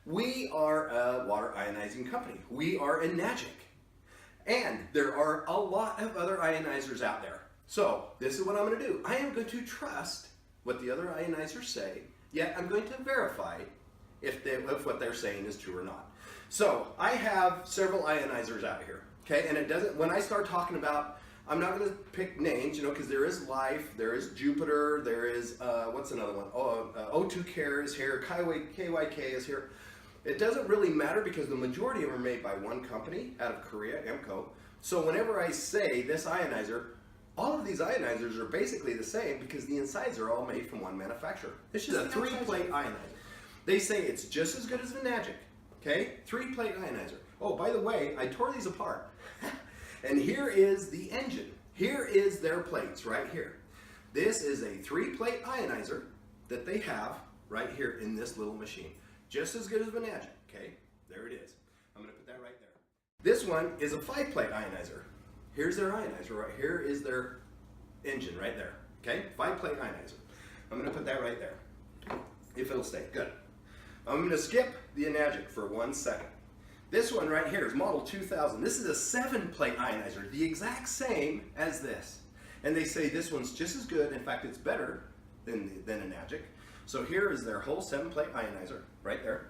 We are a water ionizing company. We are Enagic. And there are a lot of other ionizers out there. So this is what I'm going to do. I am going to trust what the other ionizers say, yet I'm going to verify if what they're saying is true or not. So I have several ionizers out here, okay? And it doesn't, when I start talking about, I'm not going to pick names, you know, because there is Life, there is Jupiter, there is, what's another one? O2 Care is here, KYK is here. It doesn't really matter because the majority of them are made by one company out of Korea, EMCO. So whenever I say this ionizer, all of these ionizers are basically the same because the insides are all made from one manufacturer. This is a 3-plate ionizer. They say it's just as good as Enagic, okay? 3-plate ionizer. Oh, by the way, I tore these apart. And here is the engine. Here is their plates right here. This is a 3-plate ionizer that they have right here in this little machine. Just as good as Enagic, okay? There it is. I'm gonna put that right there. This one is a 5-plate ionizer. Here's their ionizer right here is their engine right there, okay? 5-plate ionizer. I'm gonna put that right there, if it'll stay, good. I'm gonna skip the Enagic for 1 second. This one right here is model 2000. This is a 7-plate ionizer, the exact same as this. And they say this one's just as good, in fact it's better than Enagic. So here is their whole 7-plate ionizer, right there.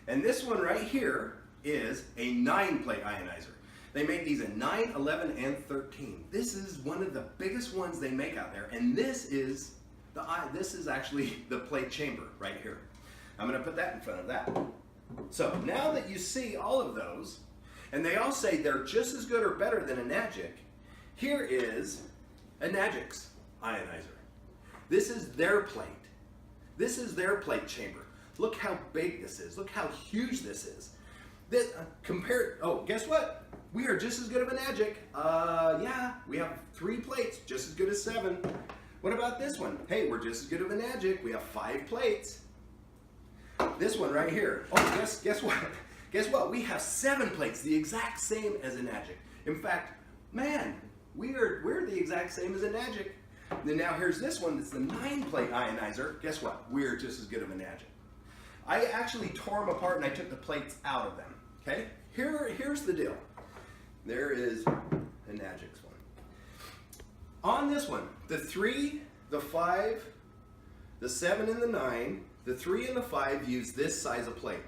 And this one right here is a 9-plate ionizer. They make these in 9, 11, and 13. This is one of the biggest ones they make out there, and this is actually the plate chamber right here. I'm gonna put that in front of that. So now that you see all of those, and they all say they're just as good or better than Enagic, here is Enagic's ionizer. This is their plate. This is their plate chamber. Look how big this is. Look how huge this is. This, oh, guess what? We are just as good as Enagic. Yeah, we have 3 plates, just as good as 7. What about this one? Hey, we're just as good as Enagic. We have 5 plates. This one right here. Oh, guess what? Guess what? We have 7 plates, the exact same as Enagic. In fact, man, we're the exact same as Enagic. Then now here's this one that's the 9-plate ionizer. Guess what? We're just as good as Enagic. I actually tore them apart and I took the plates out of them. Okay? Here's the deal. There is Enagic's one. On this one, the 3, the 5, the 7, and the 9, the 3 and the 5 use this size of plate.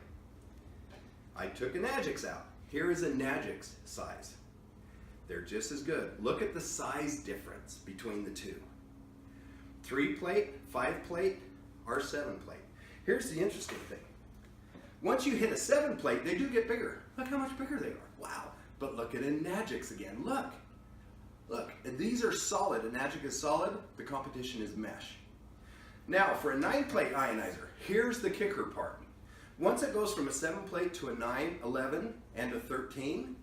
I took Enagic's out. Here is Enagic's size. They're just as good. Look at the size difference between the two. 3-plate, 5-plate, or 7-plate. Here's the interesting thing. Once you hit a 7-plate, they do get bigger. Look how much bigger they are. Wow. But look at Enagic's again. Look. Look. And these are solid. Enagic is solid. The competition is mesh. Now, for a 9-plate ionizer, here's the kicker part. Once it goes from a 7-plate to a 9, 11, and a 13,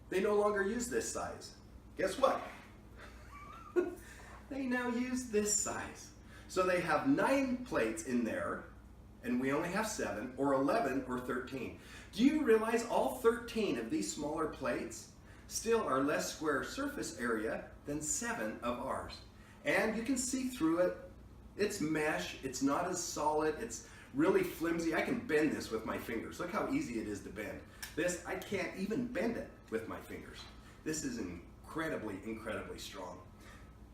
they no longer use this size. Guess what? They now use this size. So they have 9 plates in there, and we only have 7, or 11, or 13. Do you realize all 13 of these smaller plates still are less square surface area than 7 of ours? And you can see through it. It's mesh. It's not as solid. It's really flimsy. I can bend this with my fingers. Look how easy it is to bend. This, I can't even bend it with my fingers. This is incredibly, incredibly strong.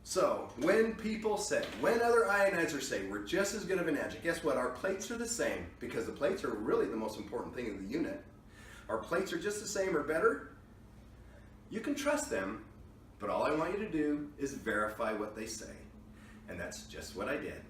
So when people say, when other ionizers say we're just as good of Enagic, guess what? Our plates are the same because the plates are really the most important thing in the unit. Our plates are just the same or better. You can trust them, but all I want you to do is verify what they say. And that's just what I did.